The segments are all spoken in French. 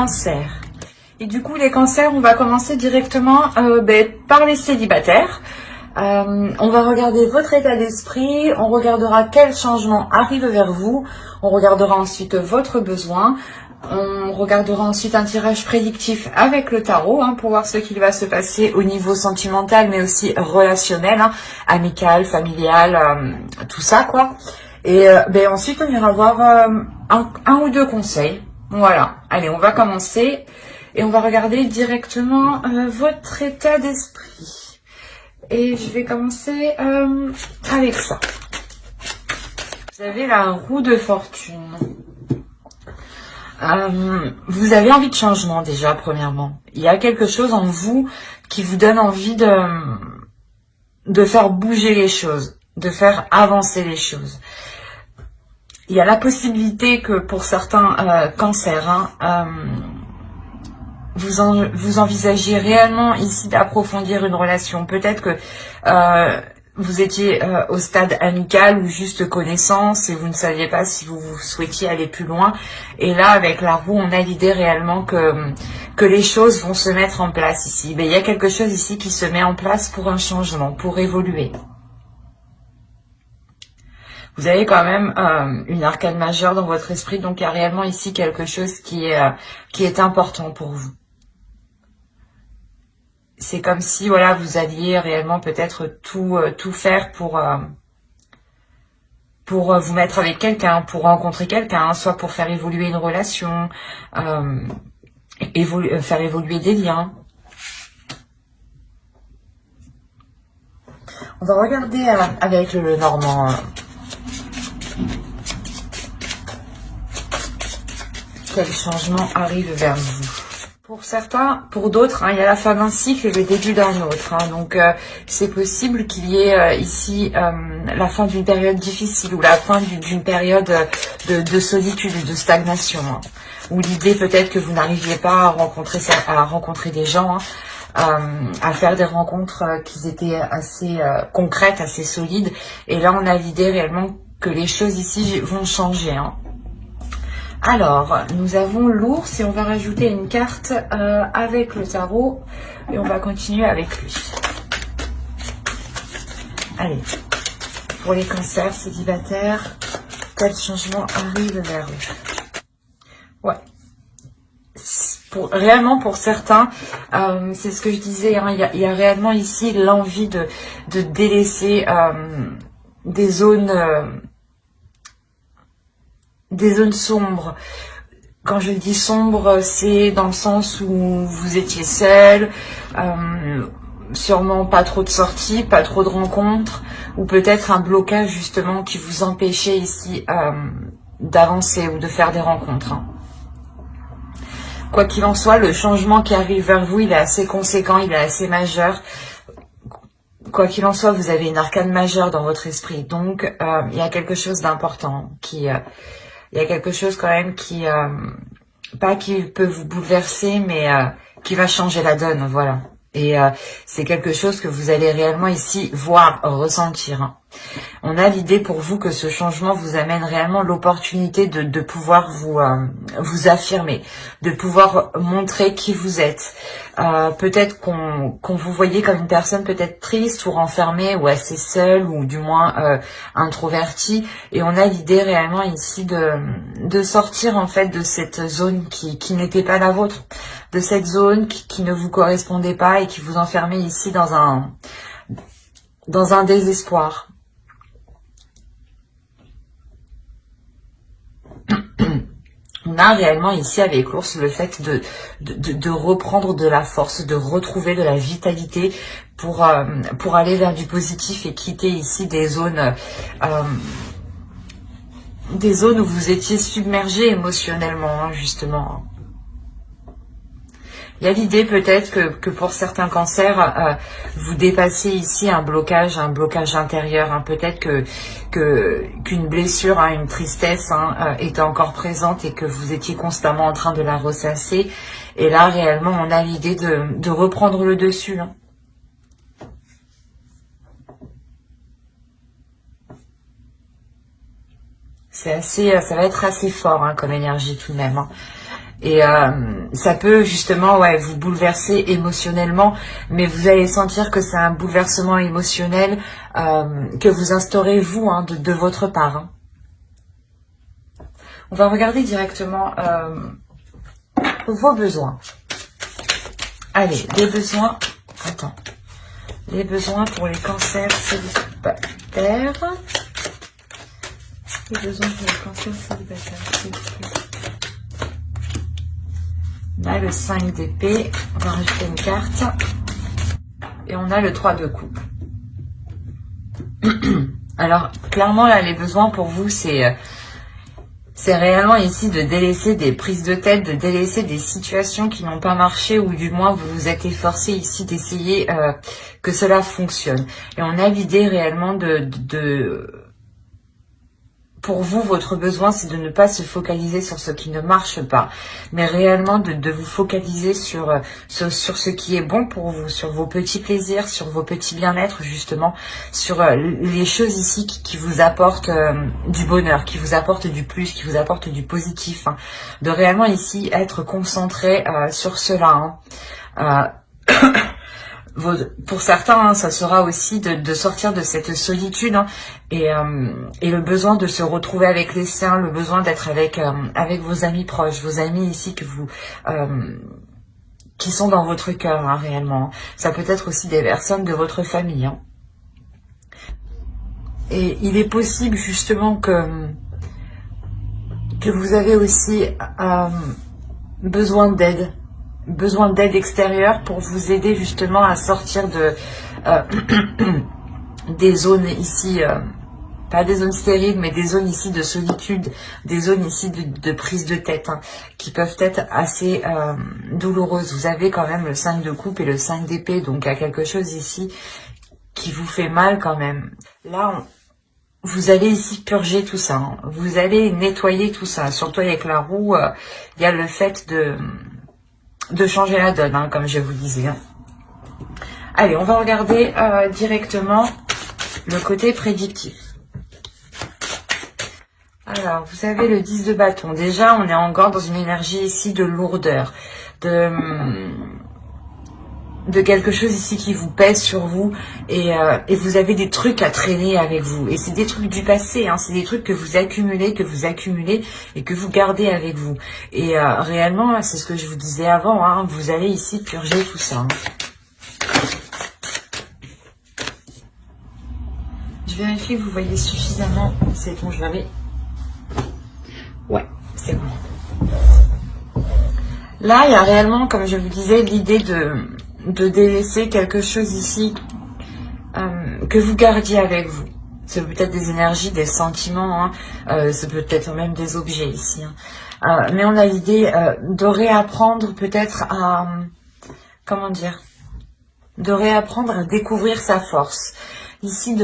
cancers. Et du coup, les cancers, on va commencer directement par les célibataires. On va regarder votre état d'esprit, on regardera quel changement arrive vers vous, on regardera ensuite votre besoin, on regardera ensuite un tirage prédictif avec le tarot pour voir ce qu'il va se passer au niveau sentimental mais aussi relationnel, amical, familial, tout ça quoi. Et ensuite on ira voir un ou deux conseils. Voilà, allez on va commencer et on va regarder directement votre état d'esprit. Et je vais commencer avec ça. Vous avez la roue de fortune. Vous avez envie de changement déjà, premièrement. Il y a quelque chose en vous qui vous donne envie de faire bouger les choses, de faire avancer les choses. Il y a la possibilité que pour certains cancers, vous envisagez réellement ici d'approfondir une relation. Peut-être que vous étiez au stade amical ou juste connaissance et vous ne saviez pas si vous souhaitiez aller plus loin. Et là, avec la roue, on a l'idée réellement que les choses vont se mettre en place ici. Mais il y a quelque chose ici qui se met en place pour un changement, pour évoluer. Vous avez quand même une arcane majeure dans votre esprit, donc il y a réellement ici quelque chose qui est important pour vous. C'est comme si voilà vous alliez réellement peut-être tout faire pour vous mettre avec quelqu'un, pour rencontrer quelqu'un, soit pour faire évoluer une relation, faire évoluer des liens. On va regarder avec le Normand. Quel changement arrive vers vous? Pour certains, pour d'autres, il y a la fin d'un cycle et le début d'un autre. Donc, c'est possible qu'il y ait ici la fin d'une période difficile ou la fin d'une période de solitude, de stagnation. Ou l'idée peut-être que vous n'arriviez pas à rencontrer des gens, à faire des rencontres qui étaient assez concrètes, assez solides. Et là, on a l'idée réellement que les choses ici vont changer. Alors, nous avons l'ours et on va rajouter une carte avec le tarot et on va continuer avec lui. Allez, pour les cancers célibataires, quel changement arrive vers eux? Ouais. Réellement pour certains, c'est ce que je disais, il y a réellement ici l'envie de délaisser des zones sombres. Quand je dis sombre, c'est dans le sens où vous étiez seul, sûrement pas trop de sorties, pas trop de rencontres, ou peut-être un blocage justement qui vous empêchait ici d'avancer ou de faire des rencontres. Quoi qu'il en soit, le changement qui arrive vers vous, il est assez conséquent, il est assez majeur. Quoi qu'il en soit, vous avez une arcane majeure dans votre esprit, donc il y a quelque chose d'important il y a quelque chose quand même pas qui peut vous bouleverser, mais qui va changer la donne, voilà. Et c'est quelque chose que vous allez réellement ici voir, ressentir. On a l'idée pour vous que ce changement vous amène réellement l'opportunité de pouvoir vous affirmer, de pouvoir montrer qui vous êtes. Peut-être qu'on vous voyait comme une personne peut-être triste ou renfermée ou assez seule ou du moins introvertie. Et on a l'idée réellement ici de sortir en fait de cette zone qui n'était pas la vôtre, de cette zone qui ne vous correspondait pas et qui vous enfermait ici dans un désespoir. On a réellement ici avec l'ours le fait de reprendre de la force, de retrouver de la vitalité pour aller vers du positif et quitter ici des zones où vous étiez submergé émotionnellement, justement. Il y a l'idée peut-être que pour certains cancers, vous dépassez ici un blocage intérieur. Peut-être qu'une blessure, une tristesse était encore présente et que vous étiez constamment en train de la ressasser. Et là, réellement, on a l'idée de reprendre le dessus. Ça va être assez fort comme énergie tout de même. Et ça peut justement vous bouleverser émotionnellement, mais vous allez sentir que c'est un bouleversement émotionnel que vous instaurez vous de votre part. Hein. On va regarder directement vos besoins. Allez, les besoins. Attends. Les besoins pour les cancers célibataires. Les besoins pour les cancers célibataires. On a le 5 d'épée. On va rajouter une carte. Et on a le 3 de coupe. Alors, clairement, là, les besoins pour vous, c'est réellement ici de délaisser des prises de tête, de délaisser des situations qui n'ont pas marché, ou du moins vous vous êtes efforcé ici d'essayer que cela fonctionne. Et on a l'idée réellement pour vous, votre besoin, c'est de ne pas se focaliser sur ce qui ne marche pas, mais réellement de vous focaliser sur ce qui est bon pour vous, sur vos petits plaisirs, sur vos petits bien-être, justement, sur les choses ici qui vous apportent du bonheur, qui vous apportent du plus, qui vous apportent du positif. Hein. De réellement ici être concentré sur cela. Hein. Pour certains, ça sera aussi de sortir de cette solitude et le besoin de se retrouver avec les siens, le besoin d'être avec vos amis proches, vos amis ici qui sont dans votre cœur réellement. Ça peut être aussi des personnes de votre famille. Hein. Et il est possible justement que vous avez aussi besoin d'aide extérieure pour vous aider justement à sortir des zones ici, pas des zones stériles, mais des zones ici de solitude, des zones ici de prise de tête, hein, qui peuvent être assez douloureuses. Vous avez quand même le 5 de coupe et le 5 d'épée, donc il y a quelque chose ici qui vous fait mal quand même. Là, vous allez ici purger tout ça, hein. Vous allez nettoyer tout ça, surtout avec la roue, il y a le fait de changer la donne, hein, comme je vous disais. Hein. Allez, on va regarder directement le côté prédictif. Alors, vous avez le 10 de bâton. Déjà, on est encore dans une énergie ici de lourdeur, de quelque chose ici qui vous pèse sur vous et vous avez des trucs à traîner avec vous. Et c'est des trucs du passé, hein, c'est des trucs que vous accumulez et que vous gardez avec vous. Et réellement, c'est ce que je vous disais avant, hein, vous allez ici purger tout ça. Hein. Je vérifie que vous voyez suffisamment. C'est bon, je l'avais. Ouais, c'est bon. Là, il y a réellement, comme je vous disais, l'idée de délaisser quelque chose ici que vous gardiez avec vous. C'est peut-être des énergies, des sentiments, hein, c'est peut-être même des objets ici. Hein. Mais on a l'idée de réapprendre peut-être à... comment dire, de réapprendre à découvrir sa force. Ici,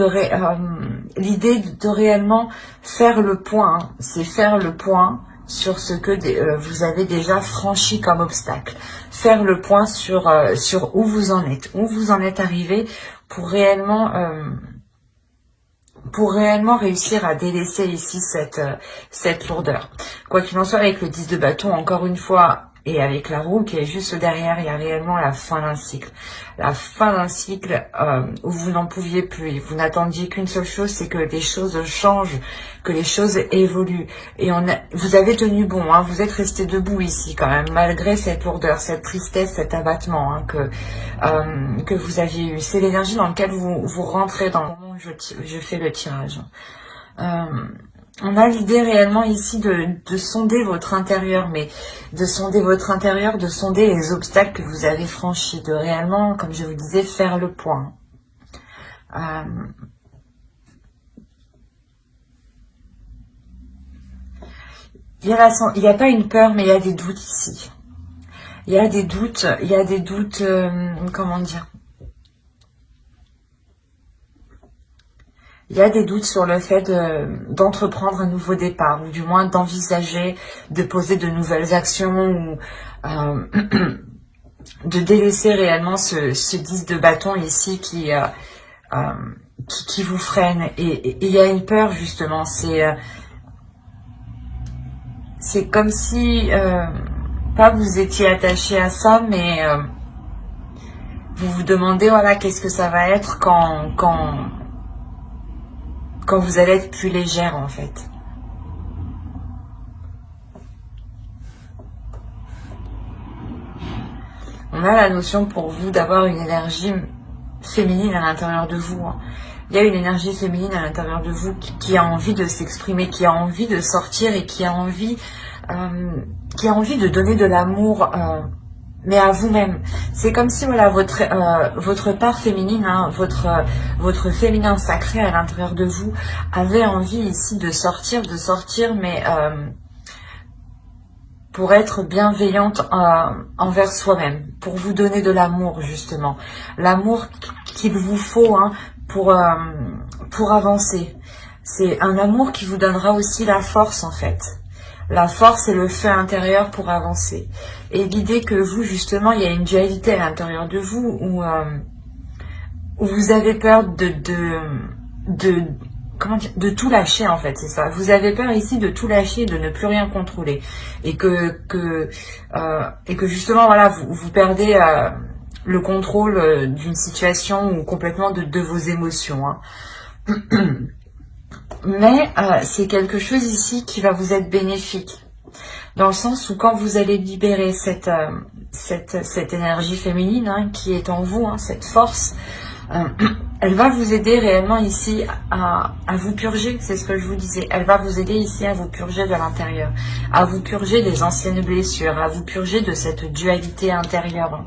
l'idée de réellement faire le point, hein, c'est faire le point sur ce que vous avez déjà franchi comme obstacle. Faire le point sur où vous en êtes arrivé pour réellement réussir à délaisser ici cette lourdeur. Quoi qu'il en soit, avec le 10 de bâton, encore une fois, et avec la roue qui est juste derrière, il y a réellement la fin d'un cycle. La fin d'un cycle où vous n'en pouviez plus. Vous n'attendiez qu'une seule chose, c'est que les choses changent, que les choses évoluent. Et vous avez tenu bon, hein, vous êtes resté debout ici quand même, malgré cette lourdeur, cette tristesse, cet abattement hein, que vous aviez eu. C'est l'énergie dans laquelle vous rentrez dans le moment où je fais le tirage. On a l'idée réellement ici de sonder votre intérieur, mais de sonder votre intérieur, de sonder les obstacles que vous avez franchis, de réellement, comme je vous disais, faire le point. Il n'y a pas une peur, mais il y a des doutes ici. Il y a des doutes, comment dire ? Il y a des doutes sur le fait d'entreprendre un nouveau départ, ou du moins d'envisager de poser de nouvelles actions, ou de délaisser réellement ce 10 de bâton ici qui vous freine. Et il y a une peur justement, c'est comme si pas vous étiez attaché à ça, mais vous vous demandez, voilà, qu'est-ce que ça va être quand vous allez être plus légère, en fait. On a la notion pour vous d'avoir une énergie féminine à l'intérieur de vous. Il y a une énergie féminine à l'intérieur de vous qui a envie de s'exprimer, qui a envie de sortir et qui a envie de donner de l'amour, mais à vous-même. C'est comme si, voilà, votre part féminine, hein, votre féminin sacré à l'intérieur de vous avait envie ici de sortir, mais pour être bienveillante envers soi-même, pour vous donner de l'amour, justement. L'amour qu'il vous faut, hein, pour avancer. C'est un amour qui vous donnera aussi la force, en fait. La force et le feu intérieur pour avancer. Et l'idée que vous, justement, il y a une dualité à l'intérieur de vous où vous avez peur comment dire, de tout lâcher, en fait, c'est ça. Vous avez peur ici de tout lâcher, de ne plus rien contrôler. Et que justement, voilà, vous perdez le contrôle d'une situation ou complètement de vos émotions. Hein. Mais c'est quelque chose ici qui va vous être bénéfique. Dans le sens où quand vous allez libérer cette énergie féminine, hein, qui est en vous, hein, cette force, elle va vous aider réellement ici à vous purger, c'est ce que je vous disais. Elle va vous aider ici à vous purger de l'intérieur, à vous purger des anciennes blessures, à vous purger de cette dualité intérieure.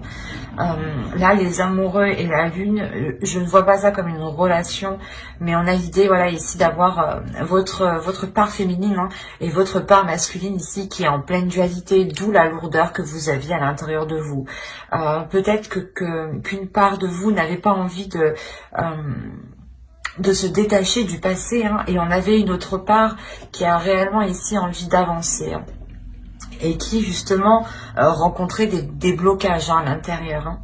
Là, les amoureux et la lune, je ne vois pas ça comme une relation, mais on a l'idée, voilà, ici d'avoir votre part féminine, hein, et votre part masculine ici qui est en pleine dualité, d'où la lourdeur que vous aviez à l'intérieur de vous. Peut-être qu'une part de vous n'avait pas envie de se détacher du passé, hein, et on avait une autre part qui a réellement ici envie d'avancer, hein, et qui justement rencontrait des blocages, hein, à l'intérieur. Hein.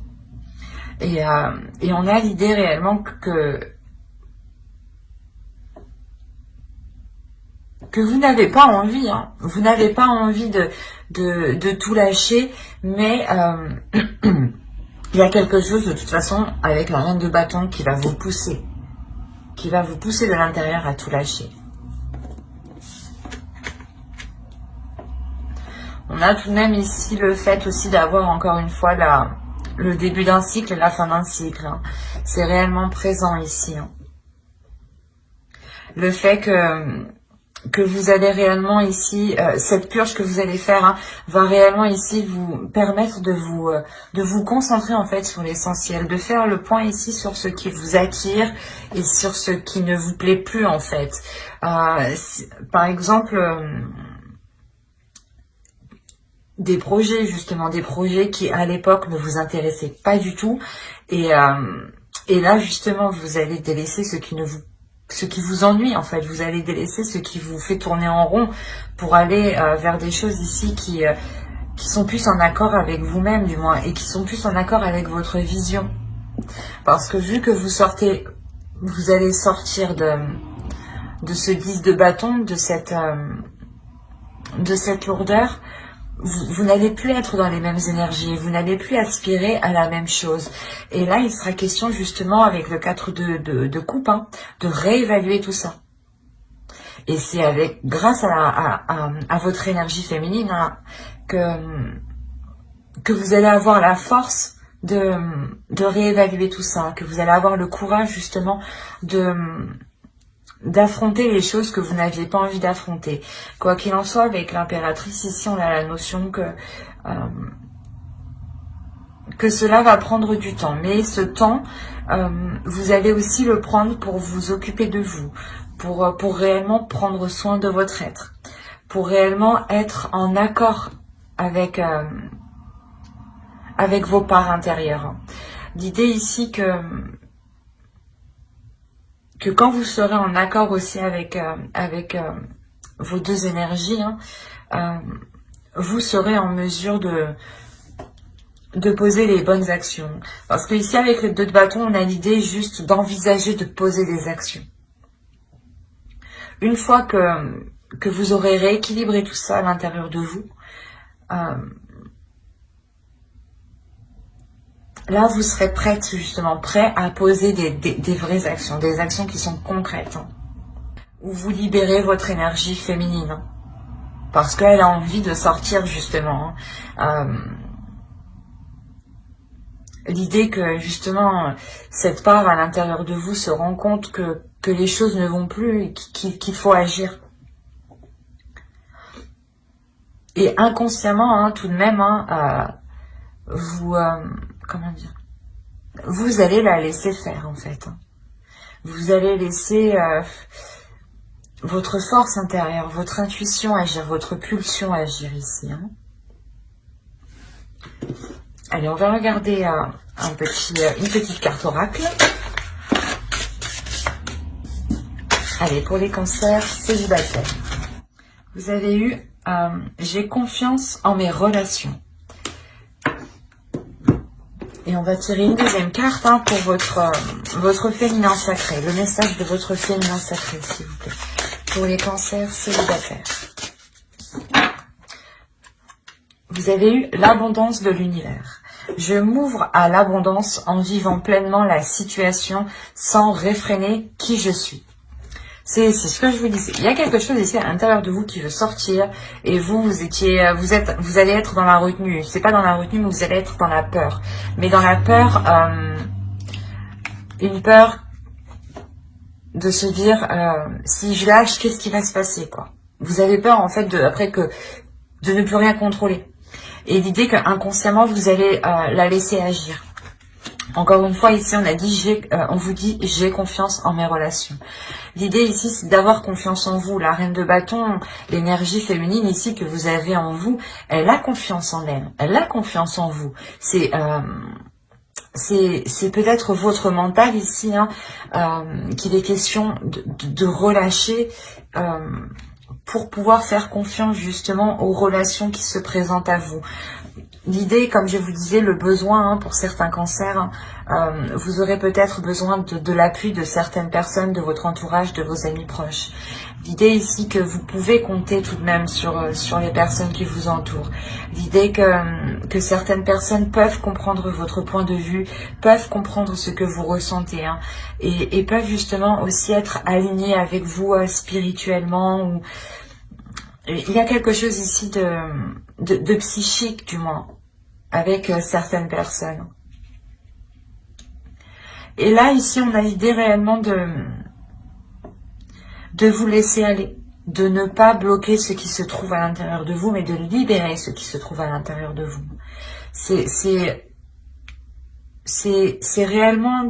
Et on a l'idée réellement que vous n'avez pas envie, hein, vous n'avez pas envie de tout lâcher, mais il y a quelque chose de toute façon avec la reine de bâton qui va vous pousser de l'intérieur à tout lâcher. On a tout de même ici le fait aussi d'avoir encore une fois le début d'un cycle et la fin d'un cycle. Hein. C'est réellement présent ici. Hein. Le fait que vous allez réellement ici, cette purge que vous allez faire, hein, va réellement ici vous permettre de vous concentrer en fait sur l'essentiel, de faire le point ici sur ce qui vous attire et sur ce qui ne vous plaît plus en fait. Par exemple, des projets justement, des projets qui à l'époque ne vous intéressaient pas du tout, et là justement vous allez délaisser ce qui vous ennuie en fait, vous allez délaisser ce qui vous fait tourner en rond pour aller vers des choses ici qui sont plus en accord avec vous-même du moins, et qui sont plus en accord avec votre vision. Parce que vu que vous allez sortir de ce 10 de bâton, de cette lourdeur, vous n'allez plus être dans les mêmes énergies, vous n'allez plus aspirer à la même chose. Et là, il sera question justement avec le 4 de coupe, hein, de réévaluer tout ça. Et c'est grâce à votre énergie féminine, hein, que vous allez avoir la force de réévaluer tout ça, que vous allez avoir le courage justement d'affronter les choses que vous n'aviez pas envie d'affronter. Quoi qu'il en soit, avec l'impératrice, ici, on a la notion que cela va prendre du temps. Mais ce temps, vous allez aussi le prendre pour vous occuper de vous, pour réellement prendre soin de votre être, pour réellement être en accord avec vos parts intérieures. L'idée ici que quand vous serez en accord aussi avec vos deux énergies, hein, vous serez en mesure de poser les bonnes actions. Parce que ici, avec le 2 de bâton, on a l'idée juste d'envisager de poser des actions. Une fois que vous aurez rééquilibré tout ça à l'intérieur de vous, Là, vous serez prête, justement, prêt à poser des vraies actions, des actions qui sont concrètes, hein, où vous libérez votre énergie féminine, hein, parce qu'elle a envie de sortir, justement. Hein. L'idée que, justement, cette part à l'intérieur de vous se rend compte que les choses ne vont plus et qu'il faut agir. Et inconsciemment, hein, tout de même, hein, vous... comment dire, vous allez la laisser faire, en fait. Hein. Vous allez laisser votre force intérieure, votre intuition agir, votre pulsion agir ici. Hein. Allez, on va regarder une petite carte oracle. Allez, pour les cancers célibataires. Vous avez eu « J'ai confiance en mes relations ». Et on va tirer une deuxième carte hein, pour votre féminin sacré. Le message de votre féminin sacré, s'il vous plaît. Pour les cancers célibataires. Vous avez eu l'abondance de l'univers. Je m'ouvre à l'abondance en vivant pleinement la situation sans réfréner qui je suis. C'est ce que je vous disais. Il y a quelque chose ici à l'intérieur de vous qui veut sortir et vous allez être dans la retenue. C'est pas dans la retenue, mais vous allez être dans la peur. Mais dans la peur, une peur de se dire si je lâche, qu'est-ce qui va se passer, quoi. Vous avez peur en fait de ne plus rien contrôler. Et l'idée qu'inconsciemment vous allez la laisser agir. Encore une fois, ici, on vous dit, j'ai confiance en mes relations. L'idée ici, c'est d'avoir confiance en vous. La reine de bâton, l'énergie féminine ici que vous avez en vous, elle a confiance en elle. Elle a confiance en vous. C'est peut-être votre mental ici, hein, qu'il est question de relâcher pour pouvoir faire confiance justement aux relations qui se présentent à vous. L'idée, comme je vous disais, le besoin hein, pour certains cancers, vous aurez peut-être besoin de l'appui de certaines personnes, de votre entourage, de vos amis proches. L'idée ici que vous pouvez compter tout de même sur les personnes qui vous entourent. L'idée que certaines personnes peuvent comprendre votre point de vue, peuvent comprendre ce que vous ressentez, hein, et peuvent justement aussi être alignées avec vous spirituellement. Ou... Il y a quelque chose ici de psychique, du moins, avec certaines personnes. Et là, ici, on a l'idée réellement de vous laisser aller, de ne pas bloquer ce qui se trouve à l'intérieur de vous, mais de libérer ce qui se trouve à l'intérieur de vous. C'est réellement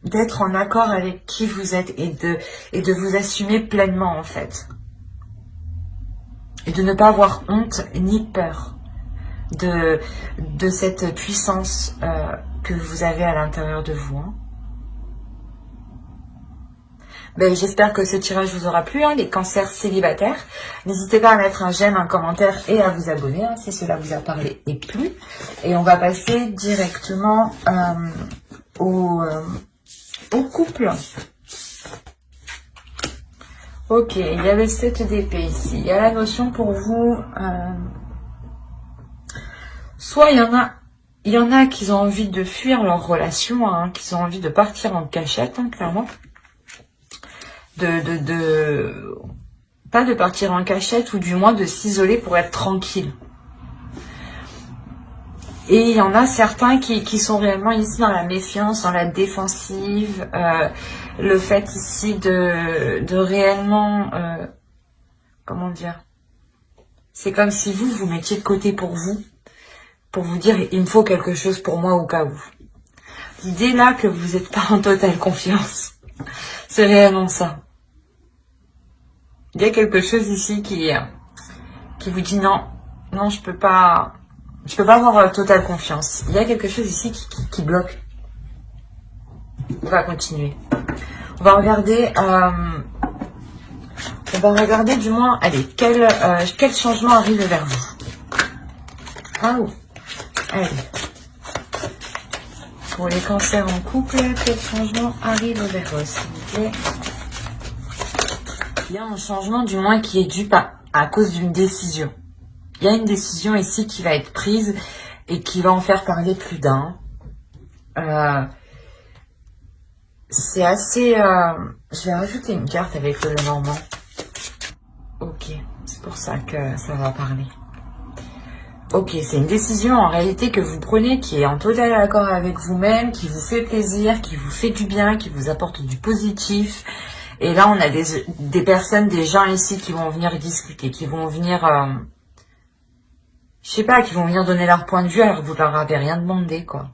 d'être en accord avec qui vous êtes et de vous assumer pleinement, en fait. Et de ne pas avoir honte ni peur de cette puissance que vous avez à l'intérieur de vous. Hein. Ben, j'espère que ce tirage vous aura plu, hein, les cancers célibataires. N'hésitez pas à mettre un j'aime, un commentaire et à vous abonner hein, si cela vous a parlé et plu. Et on va passer directement au couple. Ok, il y a le 7 d'épée ici. Il y a la notion pour vous... soit il y en a qui ont envie de fuir leur relation, hein, qui ont envie de partir en cachette, hein, clairement. Pas de partir en cachette, ou du moins de s'isoler pour être tranquille. Et il y en a certains qui sont réellement ici dans la méfiance, dans la défensive, le fait ici de réellement, comment dire, c'est comme si vous mettiez de côté pour vous dire, il me faut quelque chose pour moi au cas où. L'idée là que vous n'êtes pas en totale confiance, c'est réellement ça. Il y a quelque chose ici qui vous dit non, je peux pas avoir totale confiance. Il y a quelque chose ici qui bloque. On va continuer. On va regarder du moins, allez, quel changement arrive vers vous. Ah oh, allez. Pour les cancers en couple, quel changement arrive vers eux, s'il vous plaît. Il y a un changement du moins qui est dû à cause d'une décision. Il y a une décision ici qui va être prise et qui va en faire parler plus d'un. C'est assez... Je vais rajouter une carte avec le Normand. Ok, c'est pour ça que ça va parler. Ok, c'est une décision en réalité que vous prenez qui est en total accord avec vous-même, qui vous fait plaisir, qui vous fait du bien, qui vous apporte du positif. Et là, on a des personnes, des gens ici qui vont venir discuter, qui vont venir... je sais pas, qui vont venir donner leur point de vue alors que vous leur avez rien demandé, quoi.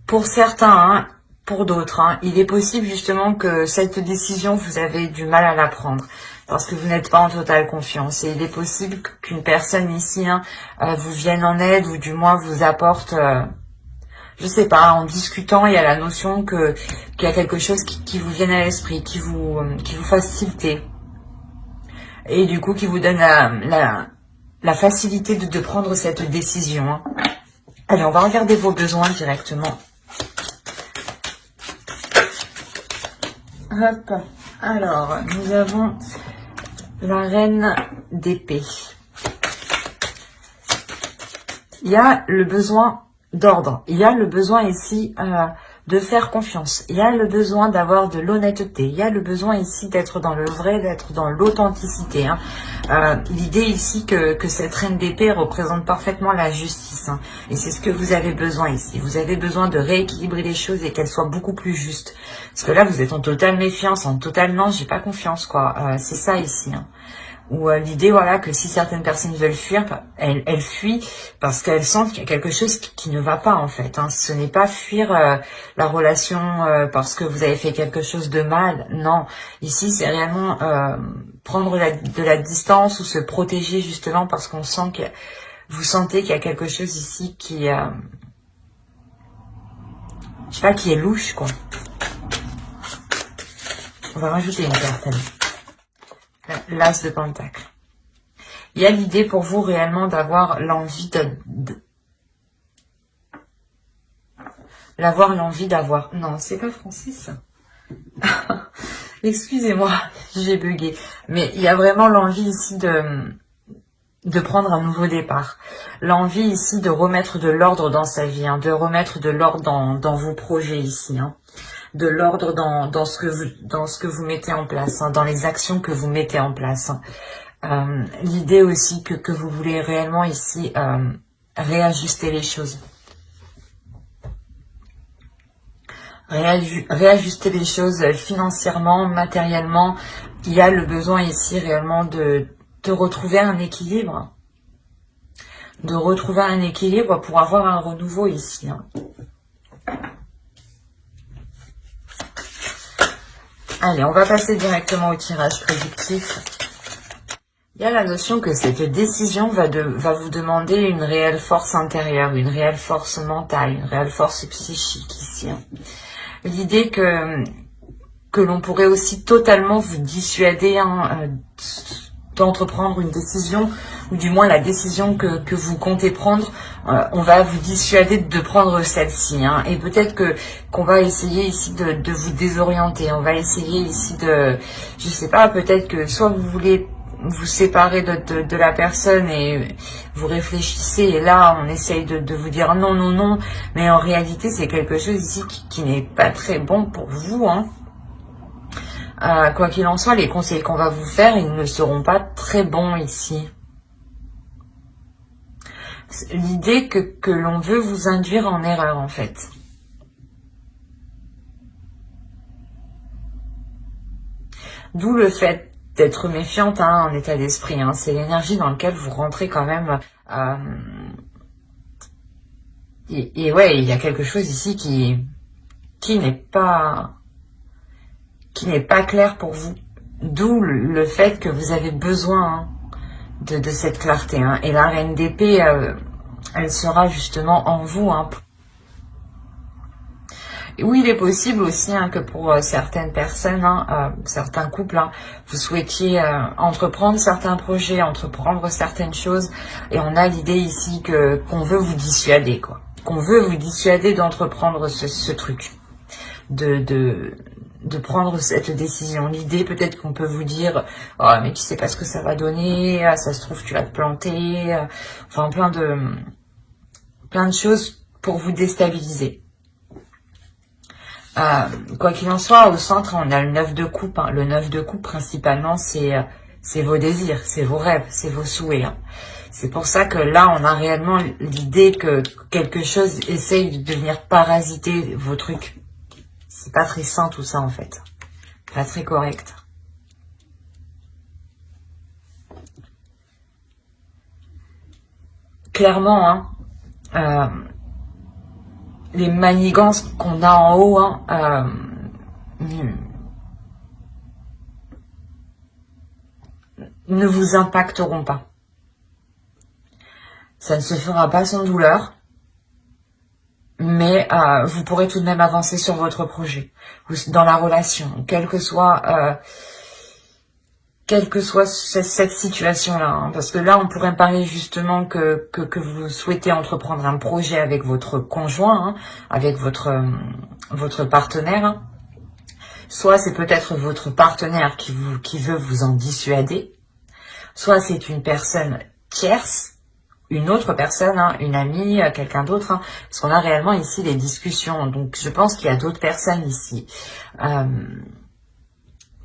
Pour certains, hein, pour d'autres, hein, il est possible justement que cette décision, vous avez du mal à la prendre parce que vous n'êtes pas en totale confiance. Et il est possible qu'une personne ici hein, vous vienne en aide ou du moins vous apporte, je sais pas, en discutant, il y a la notion qu'il y a quelque chose qui vous vienne à l'esprit, qui vous fasse tilter. Et du coup, qui vous donne la facilité de prendre cette décision. Hein. Allez, on va regarder vos besoins directement. Hop. Alors, nous avons la reine d'épée. Il y a le besoin d'ordre. Il y a le besoin ici de faire confiance. Il y a le besoin d'avoir de l'honnêteté. Il y a le besoin ici d'être dans le vrai, d'être dans l'authenticité. Hein. L'idée ici que cette reine d'épée représente parfaitement la justice. Hein. Et c'est ce que vous avez besoin ici. Vous avez besoin de rééquilibrer les choses et qu'elles soient beaucoup plus justes. Parce que là, vous êtes en totale méfiance, en total non, j'ai pas confiance, quoi. C'est ça ici. Hein. Ou l'idée, voilà, que si certaines personnes veulent fuir, elles fuient parce qu'elles sentent qu'il y a quelque chose qui ne va pas, en fait. Hein. Ce n'est pas fuir la relation parce que vous avez fait quelque chose de mal. Non, ici, c'est réellement prendre de la distance ou se protéger, justement, parce qu'on sent que vous sentez qu'il y a quelque chose ici qui... je sais pas, qui est louche, quoi. On va rajouter une carte, allez. L'As de Pentacle. Il y a l'idée pour vous réellement d'avoir l'envie d'avoir... Non, c'est pas Francis. Excusez-moi, j'ai bugué. Mais il y a vraiment l'envie ici de prendre un nouveau départ. L'envie ici de remettre de l'ordre dans sa vie, hein, de remettre de l'ordre dans vos projets ici. Hein. De l'ordre dans ce que vous mettez en place, hein, dans les actions que vous mettez en place. Hein. L'idée aussi que vous voulez réellement ici réajuster les choses. Réajuster les choses financièrement, matériellement. Il y a le besoin ici réellement de retrouver un équilibre. De retrouver un équilibre pour avoir un renouveau ici. Hein. Allez, on va passer directement au tirage prédictif. Il y a la notion que cette décision va vous demander une réelle force intérieure, une réelle force mentale, une réelle force psychique ici. Hein. L'idée que l'on pourrait aussi totalement vous dissuader hein, d'entreprendre une décision, ou du moins la décision que vous comptez prendre, on va vous dissuader de prendre celle-ci. Hein, et peut-être qu'on va essayer ici de vous désorienter. On va essayer ici de, je sais pas, peut-être que soit vous voulez vous séparer de la personne et vous réfléchissez et là on essaye de vous dire non, non, non. Mais en réalité c'est quelque chose ici qui n'est pas très bon pour vous. Hein. Quoi qu'il en soit, les conseils qu'on va vous faire, ils ne seront pas très bons ici. L'idée que l'on veut vous induire en erreur, en fait. D'où le fait d'être méfiante hein, en état d'esprit. Hein. C'est l'énergie dans laquelle vous rentrez quand même. Et ouais, il y a quelque chose ici qui n'est pas clair pour vous. D'où le fait que vous avez besoin hein, de cette clarté. Hein. Et la reine d'épée, elle sera justement en vous. Hein. Et oui, il est possible aussi hein, que pour certaines personnes, hein, certains couples, hein, vous souhaitiez entreprendre certains projets, entreprendre certaines choses. Et on a l'idée ici qu'on veut vous dissuader, quoi. Qu'on veut vous dissuader d'entreprendre ce truc. De de prendre cette décision. L'idée, peut-être qu'on peut vous dire, oh, mais tu sais pas ce que ça va donner, ça se trouve tu vas te planter, enfin plein de choses pour vous déstabiliser. Quoi qu'il en soit, au centre, on a le 9 de coupe. Hein. Le 9 de coupe, principalement, c'est vos désirs, c'est vos rêves, c'est vos souhaits. Hein. C'est pour ça que là, on a réellement l'idée que quelque chose essaye de venir parasiter vos trucs. C'est pas très sain tout ça, en fait. Pas très correct. Clairement, hein, les manigances qu'on a en haut, hein, ne vous impacteront pas. Ça ne se fera pas sans douleur, mais vous pourrez tout de même avancer sur votre projet, dans la relation, quelle que soit cette situation-là. Hein, parce que là, on pourrait parler justement que vous souhaitez entreprendre un projet avec votre conjoint, hein, avec votre partenaire. Hein. Soit c'est peut-être votre partenaire qui veut vous en dissuader, soit c'est une personne tierce, une autre personne, hein, une amie, quelqu'un d'autre, hein, parce qu'on a réellement ici des discussions. Donc je pense qu'il y a d'autres personnes ici.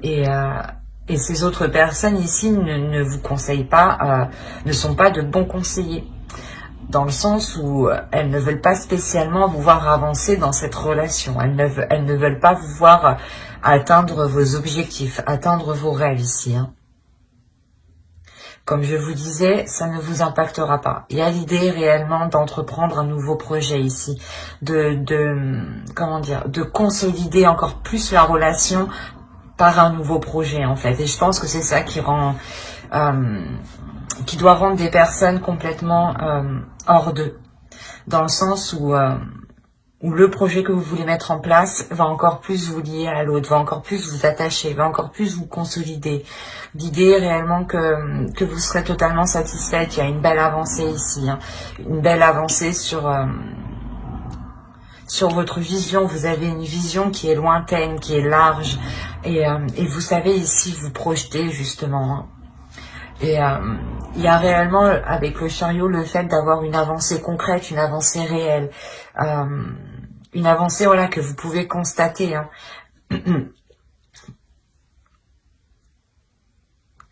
Et ces autres personnes ici ne vous conseillent pas, ne sont pas de bons conseillers. Dans le sens où elles ne veulent pas spécialement vous voir avancer dans cette relation. Elles ne veulent pas vous voir atteindre vos objectifs, atteindre vos rêves ici. Hein. Comme je vous disais, ça ne vous impactera pas. Il y a l'idée réellement d'entreprendre un nouveau projet ici, comment dire, de consolider encore plus la relation par un nouveau projet en fait. Et je pense que c'est ça qui rend, qui doit rendre des personnes complètement hors d'eux, dans le sens où le projet que vous voulez mettre en place va encore plus vous lier à l'autre, va encore plus vous attacher, va encore plus vous consolider. L'idée est réellement que vous serez totalement satisfaite. Il y a une belle avancée ici, hein. Une belle avancée sur votre vision. Vous avez une vision qui est lointaine, qui est large, et vous savez ici vous projeter justement. Hein. Et il y a réellement avec le chariot le fait d'avoir une avancée concrète, une avancée réelle, une avancée voilà que vous pouvez constater. Hein.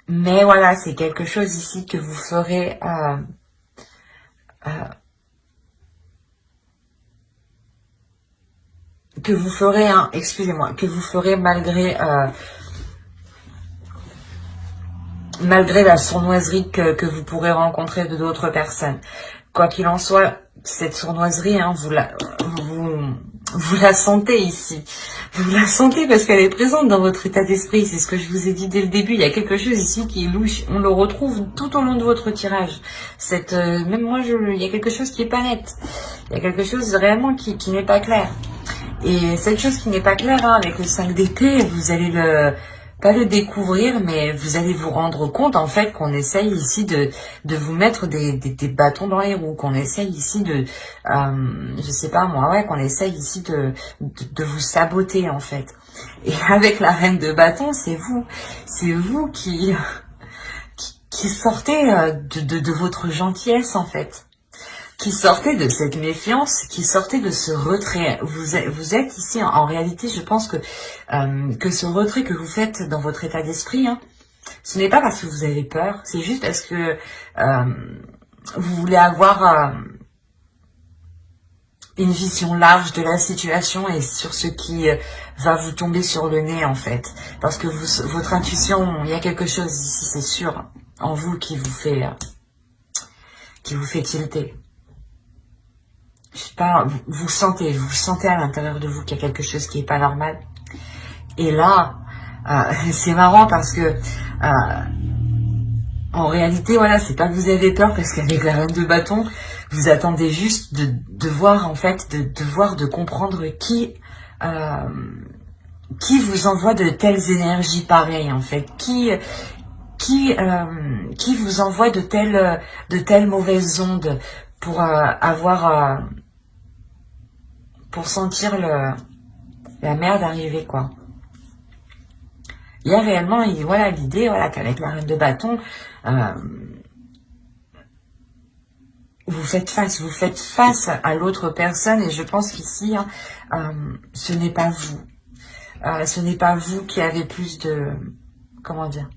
Mais voilà, c'est quelque chose ici que vous ferez hein, excusez-moi, que vous ferez malgré la sournoiserie que vous pourrez rencontrer de d'autres personnes. Quoi qu'il en soit, cette sournoiserie, hein, vous la sentez ici. Vous la sentez parce qu'elle est présente dans votre état d'esprit. C'est ce que je vous ai dit dès le début. Il y a quelque chose ici qui est louche. On le retrouve tout au long de votre tirage. Même moi, il y a quelque chose qui est pas net. Il y a quelque chose réellement qui n'est pas clair. Et cette chose qui n'est pas claire, hein, avec le 5 d'épée, vous allez pas le découvrir, mais vous allez vous rendre compte en fait qu'on essaye ici de vous mettre des bâtons dans les roues, qu'on essaye ici je sais pas moi, ouais, qu'on essaye ici de vous saboter en fait. Et avec la reine de bâton, c'est vous qui sortez de votre gentillesse en fait. Qui sortait de cette méfiance, qui sortait de ce retrait. Vous êtes ici, en réalité, je pense que ce retrait que vous faites dans votre état d'esprit, hein, ce n'est pas parce que vous avez peur, c'est juste parce que vous voulez avoir une vision large de la situation et sur ce qui va vous tomber sur le nez, en fait. Parce que votre intuition, il y a quelque chose ici, c'est sûr, en vous qui vous fait tilter. Je sais pas, vous sentez à l'intérieur de vous qu'il y a quelque chose qui est pas normal. Et là, c'est marrant parce que en réalité, voilà, c'est pas que vous avez peur parce qu'avec la reine de bâton, vous attendez juste de voir en fait, de comprendre qui vous envoie de telles énergies pareilles en fait, qui vous envoie de telles mauvaises ondes pour pour sentir la merde arriver, quoi. il y a réellement, voilà, l'idée, voilà, qu'avec la reine de bâton, vous faites face à l'autre personne, et je pense qu'ici, ce n'est pas vous. Ce n'est pas vous qui avez plus de, comment dire,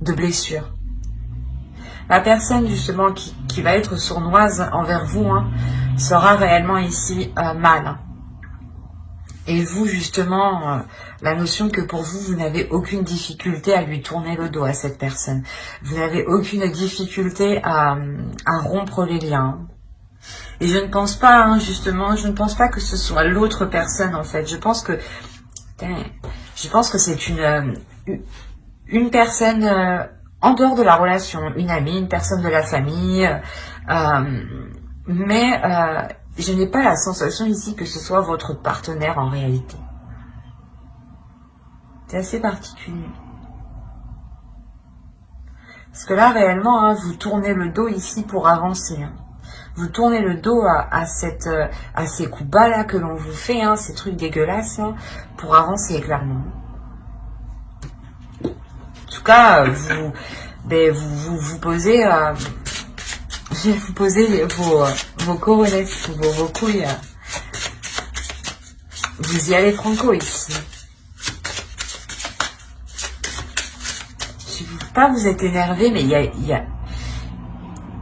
de blessures. La personne, justement, qui va être sournoise envers vous, sera réellement ici mal. Et vous, justement, la notion que pour vous, vous n'avez aucune difficulté à lui tourner le dos à cette personne. Vous n'avez aucune difficulté à rompre les liens. Et je ne pense pas, justement, je ne pense pas que ce soit l'autre personne, en fait. Je pense que c'est une personne en dehors de la relation, une amie, une personne de la famille, mais je n'ai pas la sensation ici que ce soit votre partenaire en réalité. C'est assez particulier. Parce que là, réellement, vous tournez le dos ici pour avancer. Vous tournez le dos à ces coups bas là que l'on vous fait, ces trucs dégueulasses, pour avancer clairement. En tout cas, vous posez, vous posez vos couronnes, vos couilles. Vous y allez franco ici. Je ne veux pas vous être énervé, mais il y a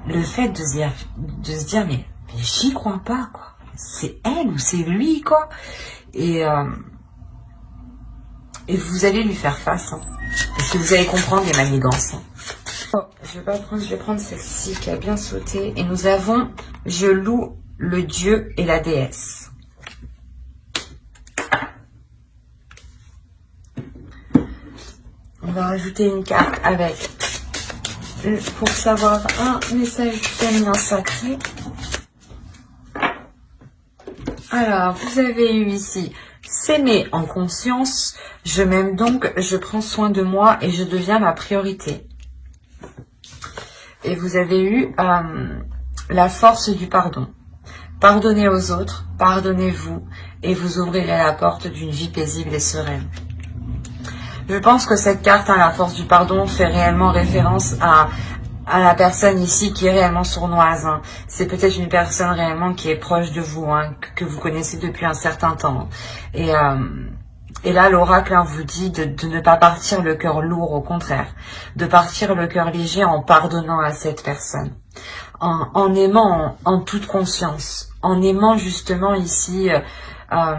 le fait de se dire mais j'y crois pas, quoi. C'est elle ou c'est lui, quoi. Et vous allez lui faire face. Parce que vous allez comprendre les manigances. Oh, je vais prendre celle-ci qui a bien sauté. Et nous avons je loue le dieu et la déesse. On va rajouter une carte avec, pour savoir, un message du féminin sacré. Alors, vous avez eu ici s'aimer en conscience. Je m'aime donc, je prends soin de moi et je deviens ma priorité. Et vous avez eu la force du pardon. Pardonnez aux autres, pardonnez-vous et vous ouvrirez la porte d'une vie paisible et sereine. Je pense que cette carte, la force du pardon, fait réellement référence à la personne ici qui est réellement sournoise. C'est peut-être une personne réellement qui est proche de vous, que vous connaissez depuis un certain temps. Et là, l'oracle vous dit de ne pas partir le cœur lourd, au contraire. De partir le cœur léger en pardonnant à cette personne. En aimant en toute conscience. En aimant justement ici... en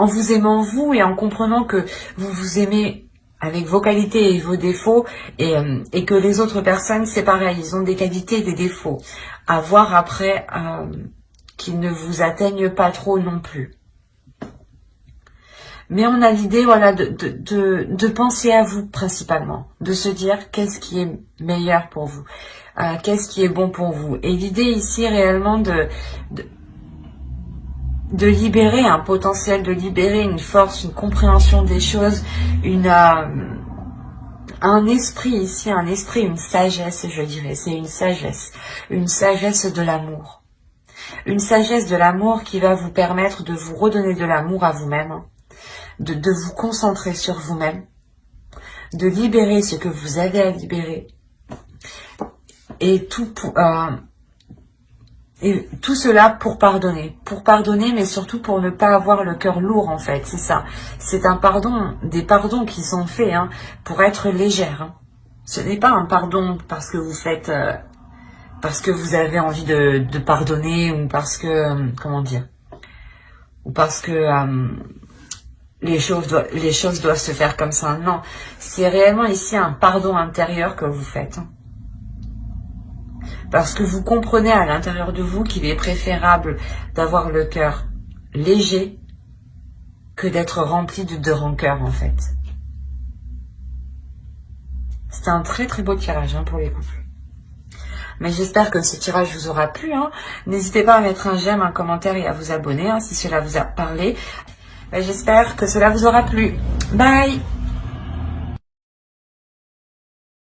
vous aimant vous et en comprenant que vous vous aimez avec vos qualités et vos défauts et que les autres personnes, c'est pareil, ils ont des qualités et des défauts. À voir après qu'ils ne vous atteignent pas trop non plus. Mais on a l'idée, voilà, de penser à vous principalement, de se dire qu'est-ce qui est meilleur pour vous, qu'est-ce qui est bon pour vous. Et l'idée ici réellement de libérer un potentiel, de libérer une force, une compréhension des choses, un esprit ici, une sagesse, je dirais, c'est une sagesse de l'amour. Une sagesse de l'amour qui va vous permettre de vous redonner de l'amour à vous-même, de vous concentrer sur vous-même, de libérer ce que vous avez à libérer, et tout cela pour pardonner, mais surtout pour ne pas avoir le cœur lourd, en fait, c'est ça. C'est un pardon, des pardons qui sont faits pour être légère. Ce n'est pas un pardon parce que vous faites, parce que vous avez envie de pardonner, ou parce que, comment dire, ou parce que les choses doivent se faire comme ça. Non, c'est réellement ici un pardon intérieur que vous faites. Parce que vous comprenez à l'intérieur de vous qu'il est préférable d'avoir le cœur léger que d'être rempli de rancœur, en fait. C'est un très très beau tirage pour les couples. Mais j'espère que ce tirage vous aura plu. N'hésitez pas à mettre un j'aime, un commentaire et à vous abonner si cela vous a parlé. J'espère que cela vous aura plu. Bye!